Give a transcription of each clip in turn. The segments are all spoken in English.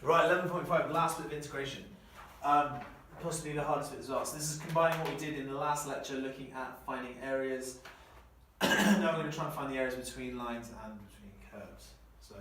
Right, 11.5, the last bit of integration. Possibly the hardest bit as well. So this is combining what we did in the last lecture, looking at finding areas. Now we're going to try and find the areas between lines and between curves. So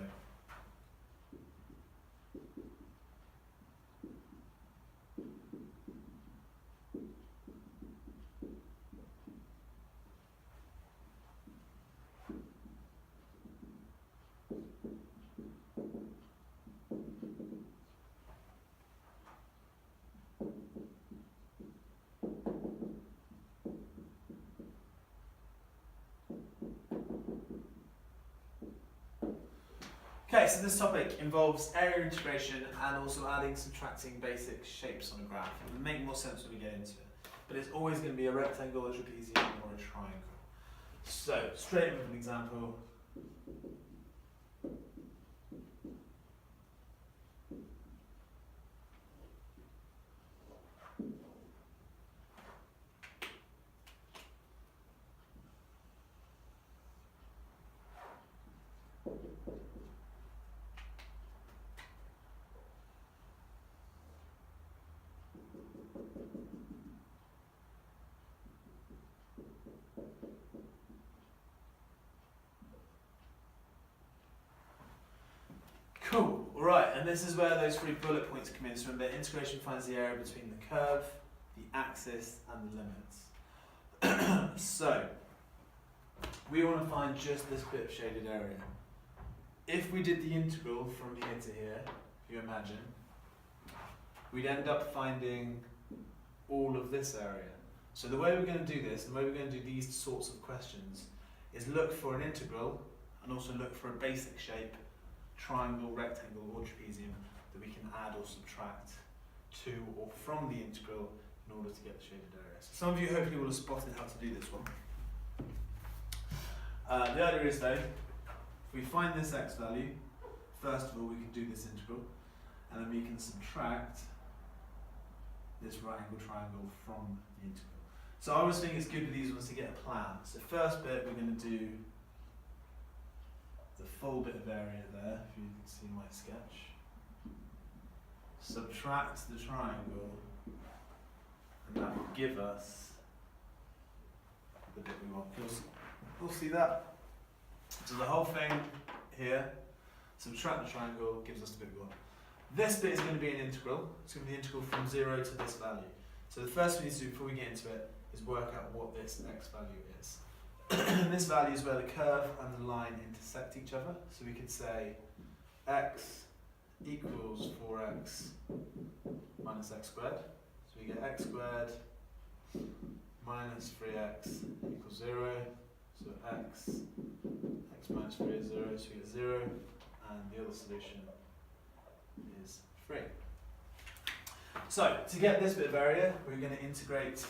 okay, so this topic involves area integration and also adding, subtracting basic shapes on a graph. It will make more sense when we get into it. But it's always going to be a rectangle, a trapezium, or a triangle. So, straight in with an example. Cool, alright, and this is where those 3 bullet points come in. So remember, integration finds the area between the curve, the axis, and the limits. So, we want to find just this bit of shaded area. If we did the integral from here to here, if you imagine, we'd end up finding all of this area. So the way we're going to do this, and the way we're going to do these sorts of questions, is look for an integral, and also look for a basic shape, triangle, rectangle, or trapezium, that we can add or subtract to or from the integral in order to get the shaded area. So some of you hopefully will have spotted how to do this one. The idea is though, if we find this x value, first of all we can do this integral, and then we can subtract this right angle triangle from the integral. So I always think it's good with these ones to get a plan. So first bit we're going to do the full bit of area there, if you can see my sketch. Subtract the triangle, and that will give us the bit we want. You'll see that. So the whole thing here, subtract the triangle, gives us the bit we want. This bit is going to be an integral. It's going to be the integral from 0 to this value. So the first thing we need to do before we get into it is work out what this x value is. This value is where the curve and the line intersect each other. So we could say x equals 4x minus x squared. So we get x squared minus 3x equals 0. So x minus 3 is 0, so we get 0. And the other solution is 3. So to get this bit of area, we're going to integrate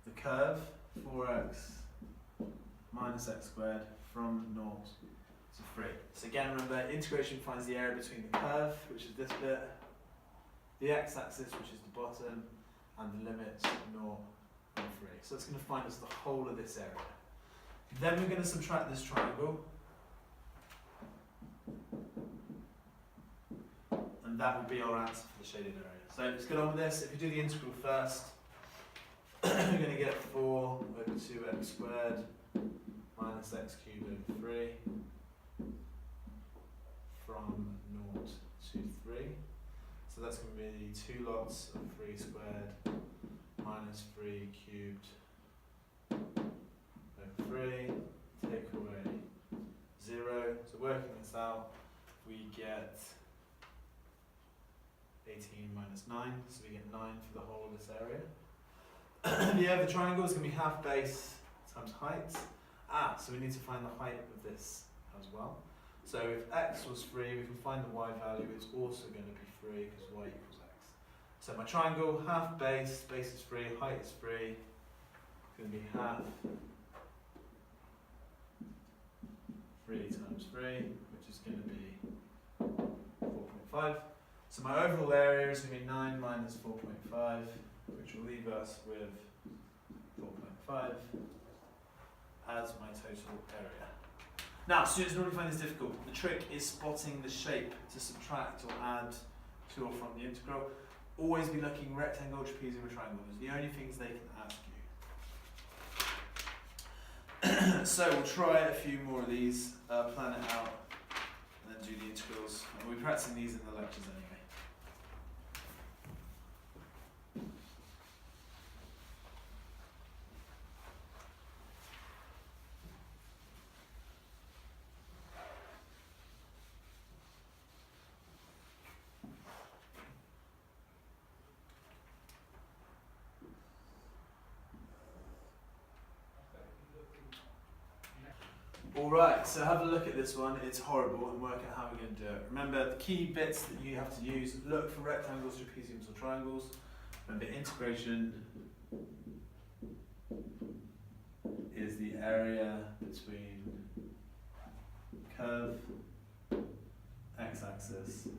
the curve 4x minus x squared from 0 to 3. So again, remember, integration finds the area between the curve, which is this bit, the x-axis, which is the bottom, and the limits 0 and 3. So it's going to find us the whole of this area. Then we're going to subtract this triangle, and that will be our answer for the shaded area. So let's get on with this. If you do the integral first, we're going to get 4 over 2x squared minus x cubed over 3 from 0 to 3. So that's going to be 2 lots of 3 squared minus 3 cubed over 3. Take away 0. So working this out, we get 18 minus 9. So we get 9 for the whole of this area. The triangle is going to be half base times height. So we need to find the height of this as well. So if x was 3, we can find the y value. It's also going to be 3 because y equals x. So my triangle, half base, base is 3, height is 3. It's going to be half 3 times 3, which is going to be 4.5. So my overall area is going to be 9 minus 4.5. Which will leave us with 4.5 as my total area. Now, students normally find this difficult. The trick is spotting the shape to subtract or add to or from the integral. Always be looking rectangle, trapezium, or triangle. Those are the only things they can ask you. So we'll try a few more of these, plan it out, and then do the integrals. And we'll be practicing these in the lectures anyway. Alright, so have a look at this one. It's horrible, and work out how we're going to do it. Remember, the key bits that you have to use, look for rectangles, trapeziums, or triangles. Remember, integration is the area between curve, x-axis.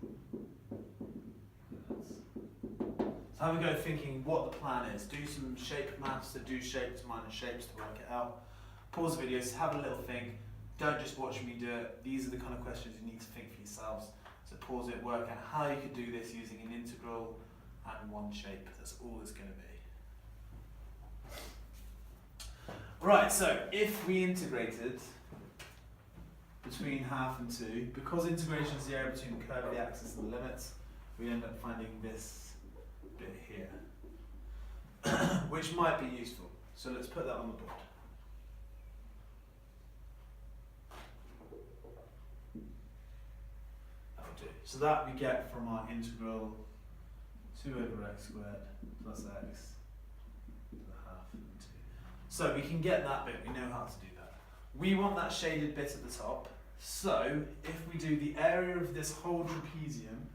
So have a go thinking what the plan is. Do some shape maths to do shapes minus shapes to work it out. Pause the videos, have a little think. Don't just watch me do it. These are the kind of questions you need to think for yourselves. So pause it, work out how you could do this using an integral and one shape. That's all it's going to be. Right, so if we integrated between half and 2, because integration is the area between the curve of the axis and the limits, we end up finding this bit here, which might be useful. So let's put that on the board. So that we get from our integral 2 over x squared plus x to the half and 2. So we can get that bit, we know how to do that. We want that shaded bit at the top, so if we do the area of this whole trapezium,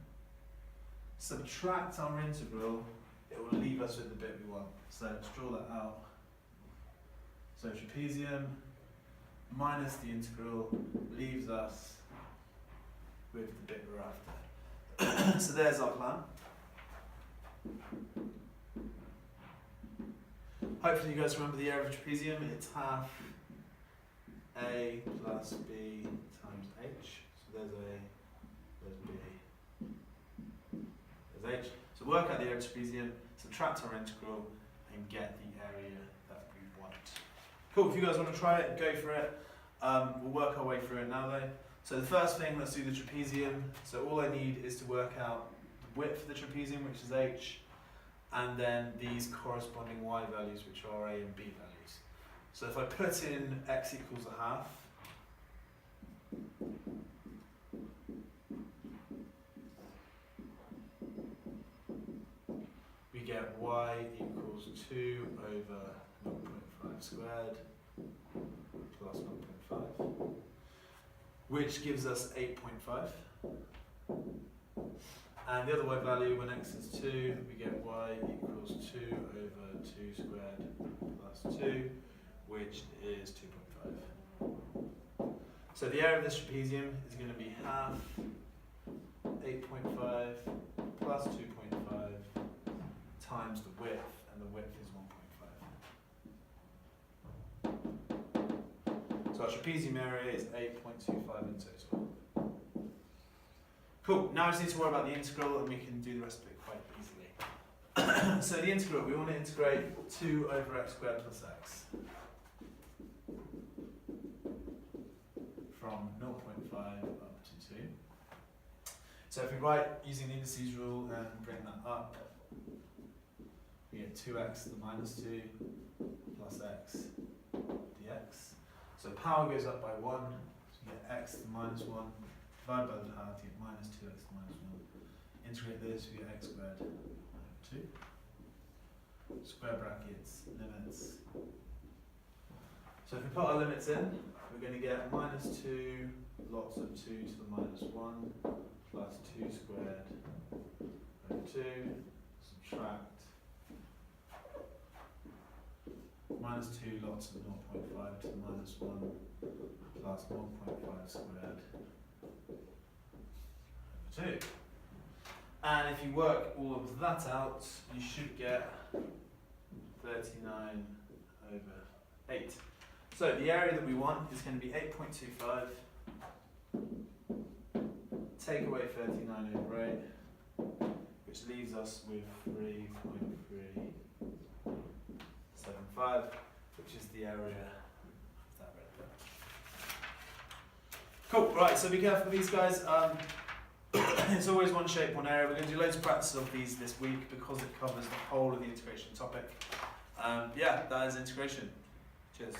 subtract our integral, it will leave us with the bit we want. So let's draw that out. So trapezium minus the integral leaves us with the bit we're after. So there's our plan. Hopefully you guys remember the area of a trapezium. It's half a plus b times h. So there's a, there's b, there's h. So work out the area of a trapezium, subtract our integral, and get the area that we want. Cool, if you guys want to try it, go for it. We'll work our way through it now though. So the first thing, let's do the trapezium. So all I need is to work out the width of the trapezium, which is h, and then these corresponding y values, which are a and b values. So if I put in x equals a half, we get y equals 2 over 0.5 squared plus 0.5. Which gives us 8.5. And the other y value, when x is 2, we get y equals 2 over 2 squared plus 2, which is 2.5. So the area of this trapezium is going to be half 8.5 plus 2.5 times the width, and the width is 1.5. So our trapezium area is 8.25 in total. Cool, now I just need to worry about the integral and we can do the rest of it quite easily. So the integral, we want to integrate 2 over x squared plus x from 0.5 up to 2. So if we write using the indices rule and bring that up, we get 2x to the minus 2 plus x dx. So power goes up by 1, so you get x to the minus 1, divided by the half, you get minus 2x to the minus 1. Integrate this, we get x squared over 2. Square brackets, limits. So if we put our limits in, we're going to get minus 2 lots of 2 to the minus 1, plus 2 squared over 2, subtract minus 2 lots of 0.5 to the minus 1 plus 1.5 squared over 2. And if you work all of that out, you should get 39 over 8. So the area that we want is going to be 8.25. Take away 39 over 8, which leaves us with 3.375, which is the area of that red bit. Cool, right, so be careful with these guys. It's always one shape, one area. We're going to do loads of practice of these this week because it covers the whole of the integration topic. Yeah, that is integration. Cheers.